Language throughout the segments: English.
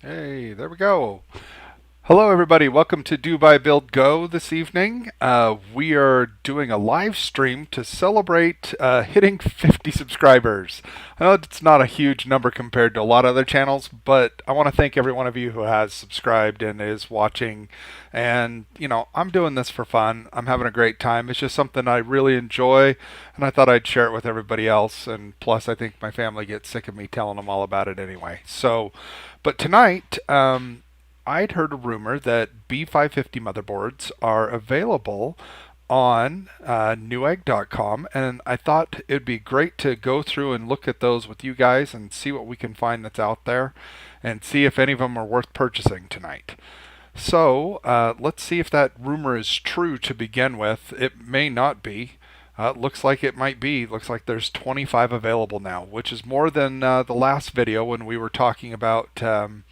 Hey, there we go. Hello, everybody. Welcome to Do Buy Build Go this evening. We are doing a live stream to celebrate hitting 50 subscribers. I know it's not a huge number compared to a lot of other channels, but I want to thank every one of you who has subscribed and is watching. And, I'm doing this for fun. I'm having a great time. It's just something I really enjoy, and I thought I'd share it with everybody else. And plus, I think my family gets sick of me telling them all about it anyway. But tonight, I'd heard a rumor that B550 motherboards are available on newegg.com, and I thought it'd be great to go through and look at those with you guys and see what we can find that's out there and see if any of them are worth purchasing tonight. So let's see if that rumor is true to begin with. It may not be. Looks like it might be. Looks like there's 25 available now, which is more than the last video when we were talking about the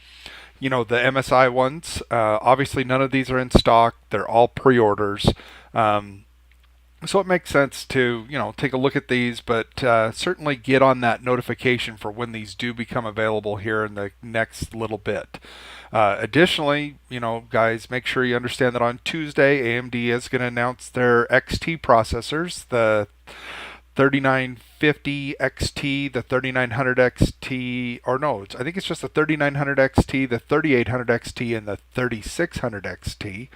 MSI ones. Obviously, none of these are in stock. They're all pre-orders. So it makes sense to, take a look at these, but certainly get on that notification for when these do become available here in the next little bit. Additionally, guys, make sure you understand that on Tuesday, AMD is going to announce their XT processors, the 3950 XT, the 3900 XT, or no, I think it's just the 3900 XT, the 3800 XT, and the 3600 XT.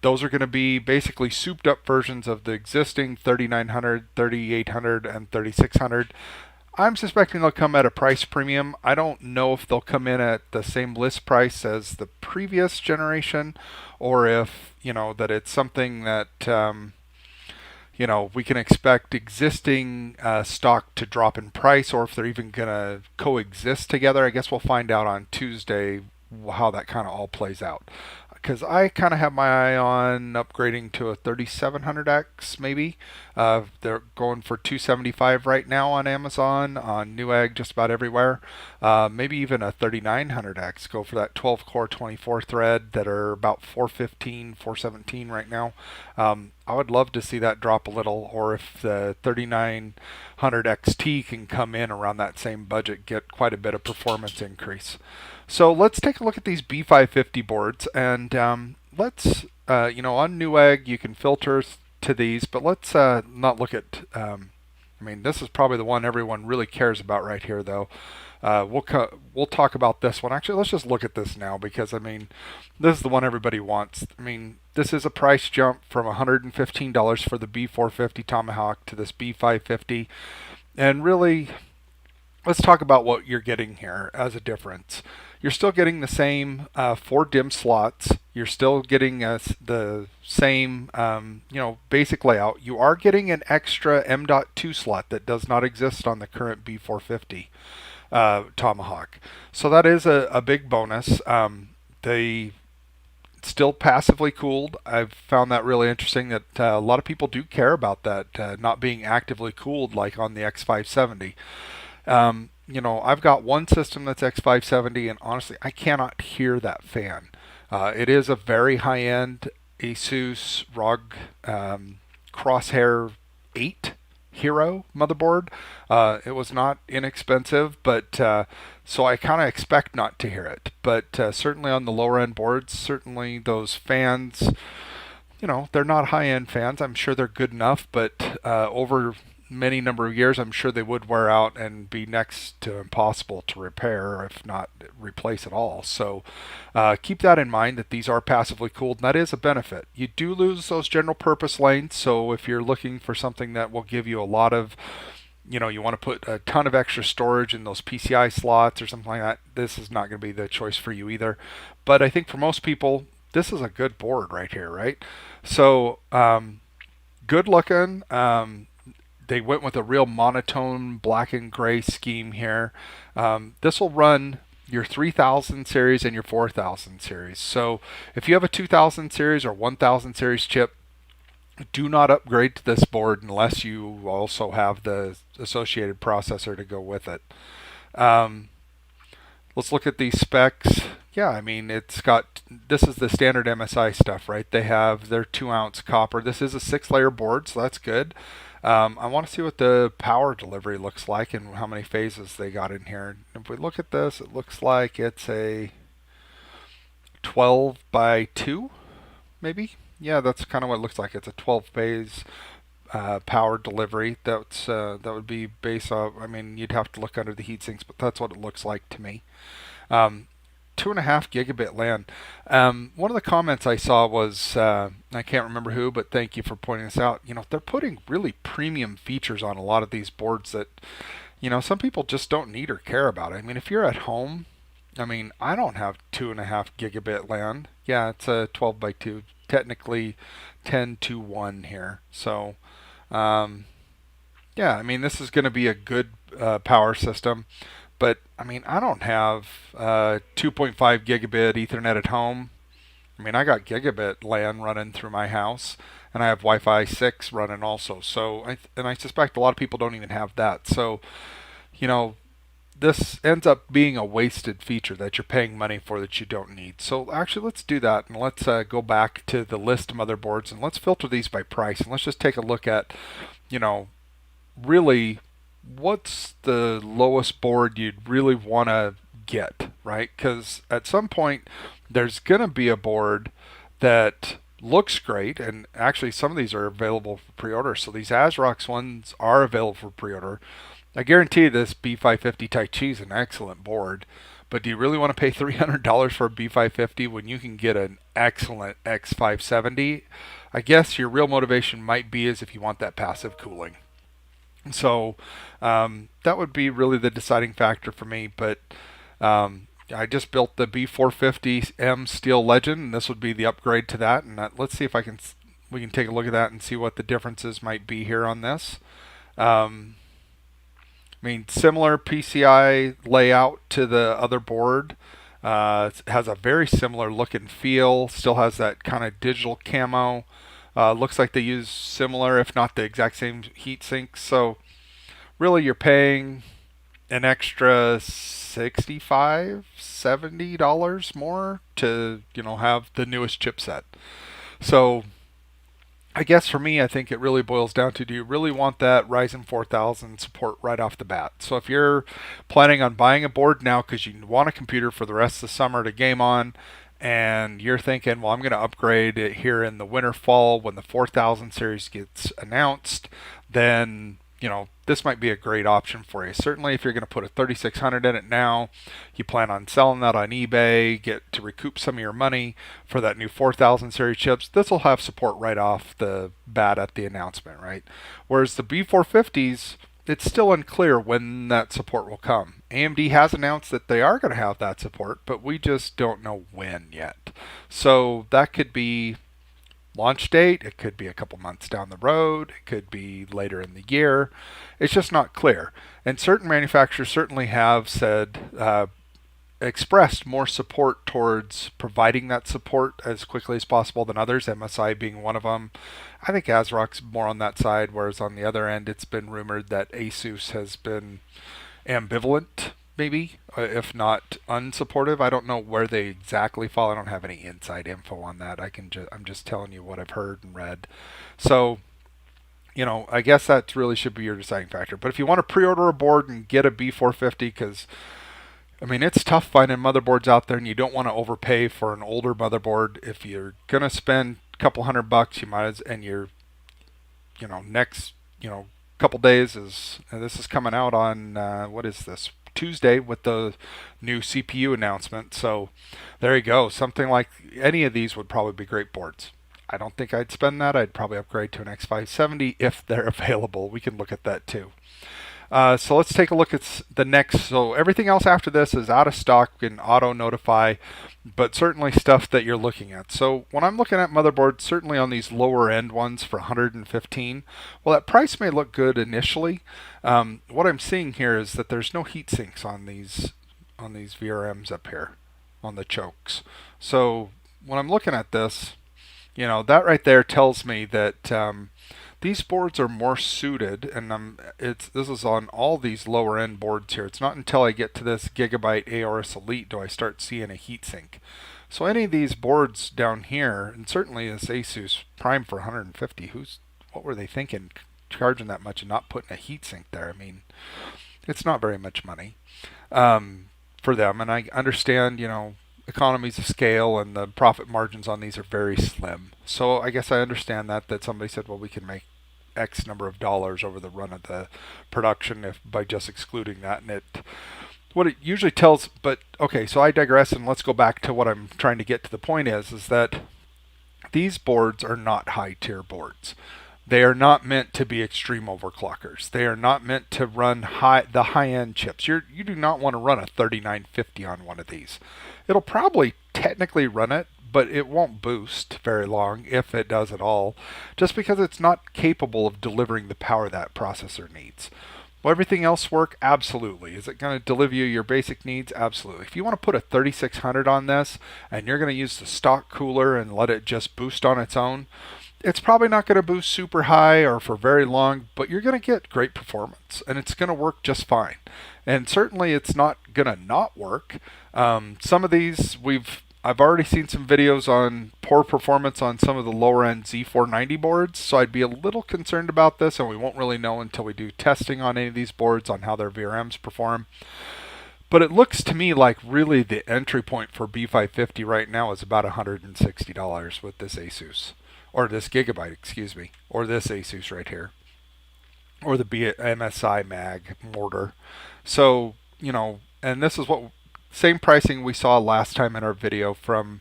Those are going to be basically souped up versions of the existing 3900, 3800, and 3600. I'm suspecting they'll come at a price premium. I don't know if they'll come in at the same list price as the previous generation, or if, that it's something that we can expect existing stock to drop in price, or if they're even going to coexist together. I guess we'll find out on Tuesday how that kind of all plays out. Because I kind of have my eye on upgrading to a 3700X maybe. They're going for 275 right now on Amazon, on Newegg, just about everywhere. Maybe even a 3900X. Go for that 12 core 24 thread that are about 415, 417 right now. I would love to see that drop a little, or if the 3900 XT can come in around that same budget, get quite a bit of performance increase. So let's take a look at these B550 boards, and let's, on Newegg you can filter to these, but let's not look at, this is probably the one everyone really cares about right here, though. We'll talk about this one. Actually, let's just look at this now, because this is the one everybody wants. This is a price jump from $115 for the B450 Tomahawk to this B550, and really, let's talk about what you're getting here as a difference. You're still getting the same 4 DIMM slots. You're still getting the same, basic layout. You are getting an extra M.2 slot that does not exist on the current B450 Tomahawk. So that is a big bonus. They still passively cooled. I've found that really interesting, that a lot of people do care about that not being actively cooled like on the X570. I've got one system that's X570, and honestly, I cannot hear that fan. It is a very high-end Asus ROG Crosshair 8 Hero motherboard. It was not inexpensive, but so I kind of expect not to hear it. But certainly on the lower-end boards, certainly those fans, they're not high-end fans. I'm sure they're good enough, but over many number of years, I'm sure they would wear out and be next to impossible to repair, or if not replace at all. So keep that in mind, that these are passively cooled, and that is a benefit. You do lose those general purpose lanes, so if you're looking for something that will give you a lot of, you want to put a ton of extra storage in those PCI slots or something like that, this is not going to be the choice for you either. But I think for most people, this is a good board right here, right? So good looking. They went with a real monotone black and gray scheme here. This will run your 3000 series and your 4000 series. So if you have a 2000 series or 1000 series chip, do not upgrade to this board unless you also have the associated processor to go with it. Let's look at these specs. Yeah, this is the standard MSI stuff, right? They have their 2-ounce copper. This is a 6-layer board, so that's good. I want to see what the power delivery looks like and how many phases they got in here. If we look at this, it looks like it's a 12 by 2, maybe. Yeah, that's kind of what it looks like. It's a 12 phase power delivery. That would be based off. I mean, you'd have to look under the heat sinks, but that's what it looks like to me. Um, 2.5 gigabit LAN. One of the comments I saw was, I can't remember who, but thank you for pointing this out. They're putting really premium features on a lot of these boards that, some people just don't need or care about. I mean, if you're at home, I mean, I don't have 2.5 gigabit LAN. Yeah, it's a 12 by 2, technically 10 to 1 here. So, um, yeah, I mean, this is going to be a good power system. But I mean, I don't have 2.5 gigabit Ethernet at home. I mean, I got gigabit LAN running through my house, and I have Wi-Fi 6 running also. So, I suspect a lot of people don't even have that. So, you know, this ends up being a wasted feature that you're paying money for that you don't need. So actually, let's do that, and let's go back to the list of motherboards, and let's filter these by price, and let's just take a look at, you know, really what's the lowest board you'd really want to get, right? Because at some point there's going to be a board that looks great, and actually some of these are available for pre-order. So these ASRox ones are available for pre-order. I guarantee this B550 Tai Chi is an excellent board, but do you really want to pay $300 for a B550 when you can get an excellent X570? I guess your real motivation might be is if you want that passive cooling. So that would be really the deciding factor for me. But I just built the B450M Steel Legend, and this would be the upgrade to that. And let's see if we can take a look at that and see what the differences might be here on this. I mean, similar PCI layout to the other board. It has a very similar look and feel. Still has that kind of digital camo. Looks like they use similar, if not the exact same heat sinks. So really you're paying an extra $65, $70 more to, have the newest chipset. So I guess for me, I think it really boils down to, do you really want that Ryzen 4000 support right off the bat? So if you're planning on buying a board now because you want a computer for the rest of the summer to game on, and you're thinking, well, I'm going to upgrade it here in the winter fall when the 4000 series gets announced, then this might be a great option for you. Certainly if you're going to put a 3600 in it now, you plan on selling that on eBay, get to recoup some of your money for that new 4000 series chips, this will have support right off the bat at the announcement, right? Whereas the B450s, it's still unclear when that support will come. AMD has announced that they are going to have that support, but we just don't know when yet. So that could be launch date, it could be a couple months down the road, it could be later in the year. It's just not clear. And certain manufacturers certainly have said, expressed more support towards providing that support as quickly as possible than others, MSI being one of them. I think ASRock's more on that side, whereas on the other end, it's been rumored that ASUS has been ambivalent, maybe, if not unsupportive. I don't know where they exactly fall. I don't have any inside info on that. I'm just telling you what I've heard and read. So, I guess that really should be your deciding factor. But if you want to pre-order a board and get a B450, because I mean, it's tough finding motherboards out there, and you don't want to overpay for an older motherboard. If you're gonna spend a couple $100, you might and you're, next, couple days this is coming out on what is this, Tuesday, with the new CPU announcement. So there you go. Something like any of these would probably be great boards. I don't think I'd spend that. I'd probably upgrade to an X570 if they're available. We can look at that too. So let's take a look at the next. So everything else after this is out of stock and auto notify, but certainly stuff that you're looking at. So when I'm looking at motherboards, certainly on these lower end ones for 115, well, that price may look good initially. What I'm seeing here is that there's no heat sinks on these VRMs up here on the chokes. So when I'm looking at this, that right there tells me that these boards are more suited, and this is on all these lower end boards here. It's not until I get to this Gigabyte Aorus Elite do I start seeing a heatsink. So any of these boards down here, and certainly this Asus Prime for 150, what were they thinking? charging that much and not putting a heatsink there. I mean, it's not very much money for them. And I understand, economies of scale and the profit margins on these are very slim. So I guess I understand that somebody said, well, we can make X number of dollars over the run of the production if by just excluding that. And what it usually tells, but okay, so I digress, and let's go back to what I'm trying to get to. The point is that these boards are not high tier boards. They are not meant to be extreme overclockers. They are not meant to run the high-end chips. You do not want to run a 3950 on one of these. It'll probably technically run it, but it won't boost very long, if it does at all, just because it's not capable of delivering the power that processor needs. Will everything else work? Absolutely. Is it going to deliver you your basic needs? Absolutely. If you want to put a 3600 on this and you're going to use the stock cooler and let it just boost on its own, it's probably not going to boost super high or for very long, but you're going to get great performance and it's going to work just fine. And certainly it's not going to not work. Some of these I've already seen some videos on poor performance on some of the lower end Z490 boards, so I'd be a little concerned about this, and we won't really know until we do testing on any of these boards on how their VRMs perform. But it looks to me like really the entry point for B550 right now is about $160 with this Asus. Or this Gigabyte, excuse me, or this Asus right here, or the MSI Mag mortar. So, and this is what same pricing we saw last time in our video from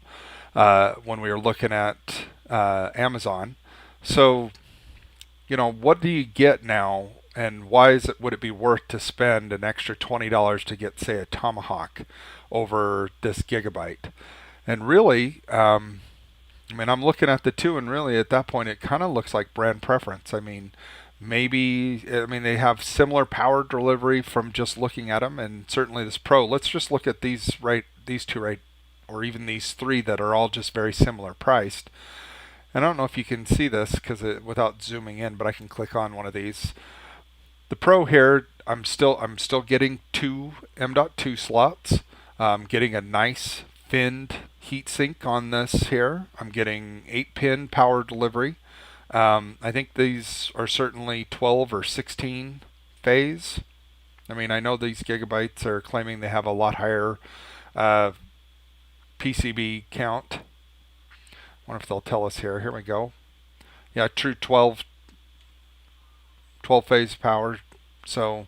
when we were looking at Amazon. So, what do you get now, and why would it be worth to spend an extra $20 to get, say, a Tomahawk over this Gigabyte? And really, I'm looking at the two, and really at that point, it kind of looks like brand preference. They have similar power delivery from just looking at them, and certainly this Pro. Let's just look at these two right, or even these three that are all just very similar priced. And I don't know if you can see this without zooming in, but I can click on one of these. The Pro here, I'm still getting two M.2 slots. I'm getting a nice finned heatsink on this here. I'm getting 8-pin power delivery. I think these are certainly 12 or 16 phase. I know these Gigabytes are claiming they have a lot higher PCB count. I wonder if they'll tell us here. Here we go. Yeah, true 12 phase power. So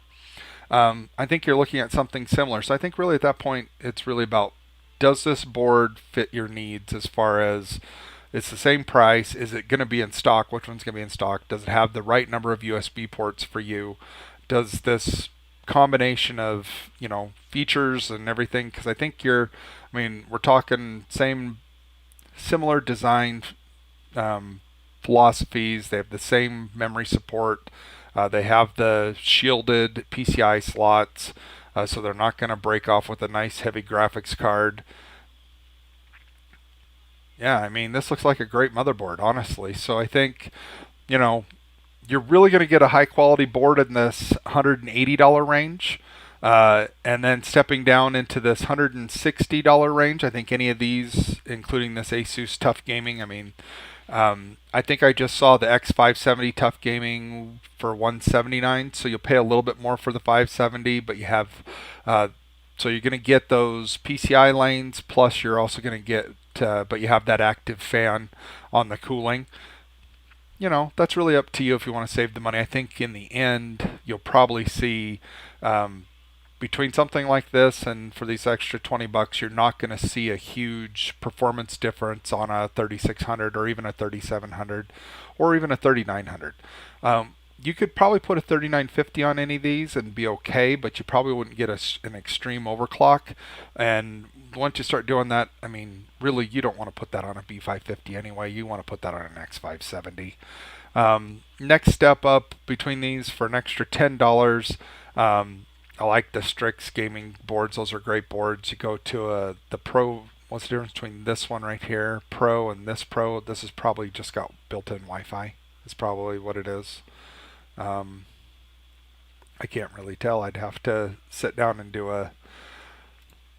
I think you're looking at something similar. So I think really at that point, it's really about, does this board fit your needs as far as it's the same price? Is it going to be in stock? Which one's going to be in stock? Does it have the right number of USB ports for you? Does this combination of, features and everything? Because I think we're talking similar design philosophies. They have the same memory support. They have the shielded PCI slots, so they're not going to break off with a nice heavy graphics card. Yeah, this looks like a great motherboard, honestly. So I think, you're really going to get a high quality board in this $180 range. And then stepping down into this $160 range, I think any of these, including this Asus Tough Gaming, I think I just saw the X570 Tough Gaming for $179, so you'll pay a little bit more for the 570, but you have, so you're going to get those PCI lanes, plus you're also going to get, but you have that active fan on the cooling. That's really up to you if you want to save the money. I think in the end, you'll probably see between something like this and for these extra $20, you're not going to see a huge performance difference on a 3600 or even a 3700 or even a 3900. You could probably put a 3950 on any of these and be okay, but you probably wouldn't get an extreme overclock. And once you start doing that, really you don't want to put that on a B550 anyway. You want to put that on an X570. Next step up between these for an extra $10. I like the Strix gaming boards. Those are great boards. You go to the Pro. What's the difference between this one right here, Pro, and this Pro? This is probably just got built-in Wi-Fi. That's probably what it is. I can't really tell. I'd have to sit down and do a.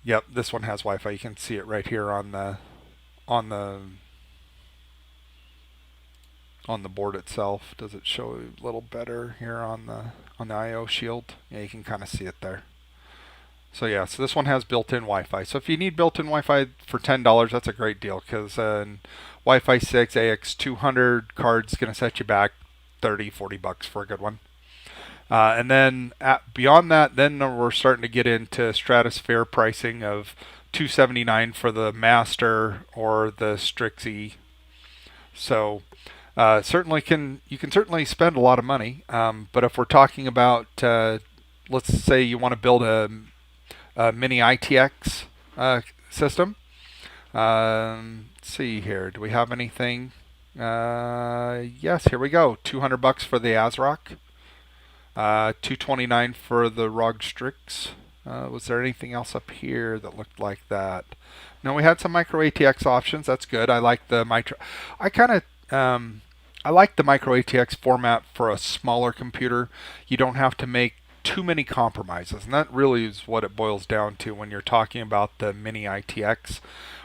Yep, this one has Wi-Fi. You can see it right here on the on the board itself. Does it show a little better here on the I/O shield? Yeah, you can kind of see it there. So yeah, so this one has built-in Wi-Fi. So if you need built-in Wi-Fi for $10, that's a great deal, because Wi-Fi 6 AX200 card's going to set you back 30-40 bucks for a good one. And then beyond that, then we're starting to get into stratosphere pricing of $279 for the Master or the Strixie. So certainly you can certainly spend a lot of money. But if we're talking about, let's say you want to build a mini ITX system. Let's see here. Do we have anything? Yes, here we go. 200 bucks for the ASRock. 229 for the ROG Strix. Was there anything else up here that looked like that? No, we had some micro ATX options. That's good. I like the micro. I like the micro ATX format for a smaller computer. You don't have to make too many compromises, and that really is what it boils down to when you're talking about the mini ITX.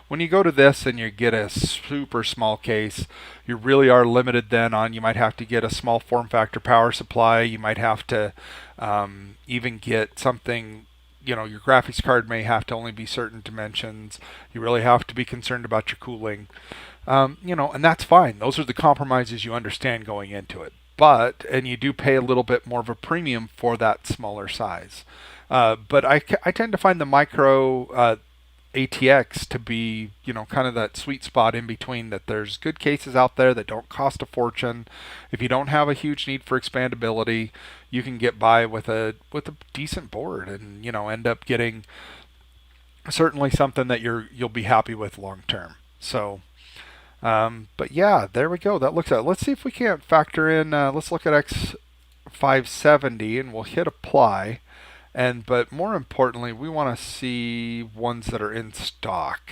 When you go to this and you get a super small case, you really are limited then on, you might have to get a small form factor power supply. You might have to even get something, your graphics card may have to only be certain dimensions. You really have to be concerned about your cooling. And that's fine. Those are the compromises you understand going into it. And you do pay a little bit more of a premium for that smaller size. But I tend to find the micro ATX to be, kind of that sweet spot in between, that there's good cases out there that don't cost a fortune. If you don't have a huge need for expandability, you can get by with a decent board and, end up getting certainly something that you'll be happy with long term. So, but yeah, there we go. That looks at. Let's see if we can't factor in. Let's look at X570 and we'll hit apply. But more importantly, we want to see ones that are in stock.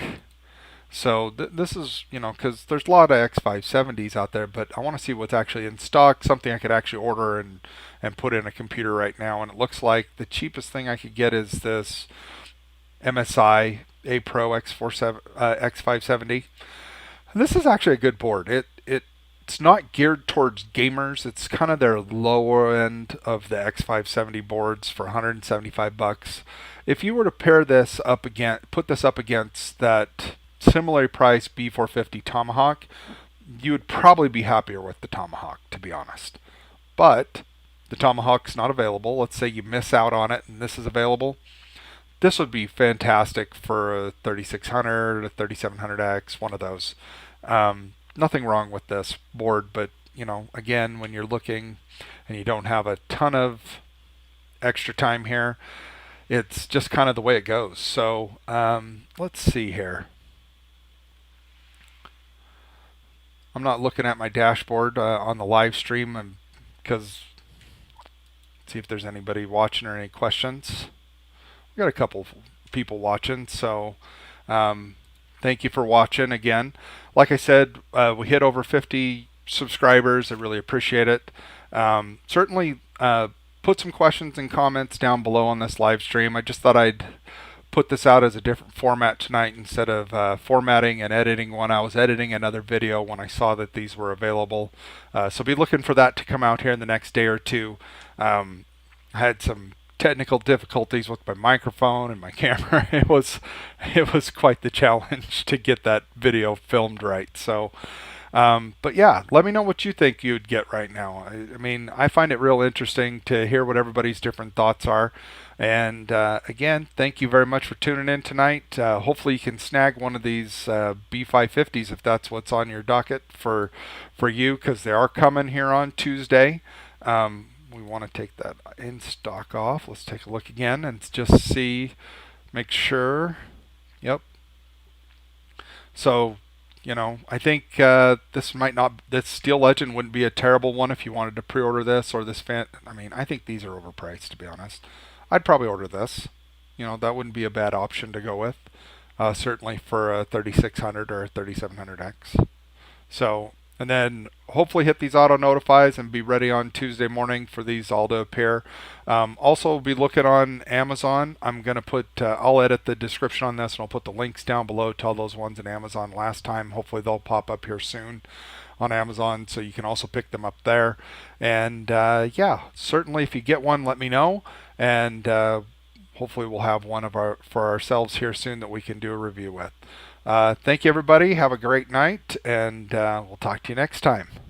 So this is, because there's a lot of X570s out there, but I want to see what's actually in stock, something I could actually order and put in a computer right now. And it looks like the cheapest thing I could get is this MSI A Pro X570. And this is actually a good board. It's not geared towards gamers. It's kind of their lower end of the X570 boards for 175 bucks. If you were to put this up against that similarly priced B450 Tomahawk, you would probably be happier with the Tomahawk, to be honest. But the Tomahawk's not available. Let's say you miss out on it and this is available. This would be fantastic for a 3600, a 3700X, one of those. Nothing wrong with this board, but again, when you're looking and you don't have a ton of extra time here, it's just kind of the way it goes. So let's see here. I'm not looking at my dashboard on the live stream because see if there's anybody watching or any questions. We got a couple people watching, so thank you for watching again. Like I said, we hit over 50 subscribers. I really appreciate it. Certainly put some questions and comments down below on this live stream. I just thought I'd put this out as a different format tonight instead of formatting and editing one. I was editing another video when I saw that these were available. So be looking for that to come out here in the next day or two. I had some technical difficulties with my microphone and my camera. It was quite the challenge to get that video filmed right. So but yeah, let me know what you think you'd get right now. I mean, I find it real interesting to hear what everybody's different thoughts are. And again, thank you very much for tuning in tonight. Hopefully you can snag one of these B550s if that's what's on your docket for you, because they are coming here on Tuesday. We want to take that in stock off. Let's take a look again and just see, make sure. Yep. So, I think this Steel Legend wouldn't be a terrible one if you wanted to pre-order this or this fan. I mean, I think these are overpriced, to be honest. I'd probably order this. That wouldn't be a bad option to go with. Certainly for a 3600 or a 3700X. So, and then hopefully hit these auto notifies and be ready on Tuesday morning for these all to appear. Also be looking on Amazon. I'm going to put, I'll edit the description on this and I'll put the links down below to all those ones in Amazon last time. Hopefully they'll pop up here soon. on Amazon, so you can also pick them up there. And yeah, certainly if you get one, let me know, and hopefully we'll have one of our for ourselves here soon that we can do a review with. Thank you, everybody. Have a great night, and we'll talk to you next time.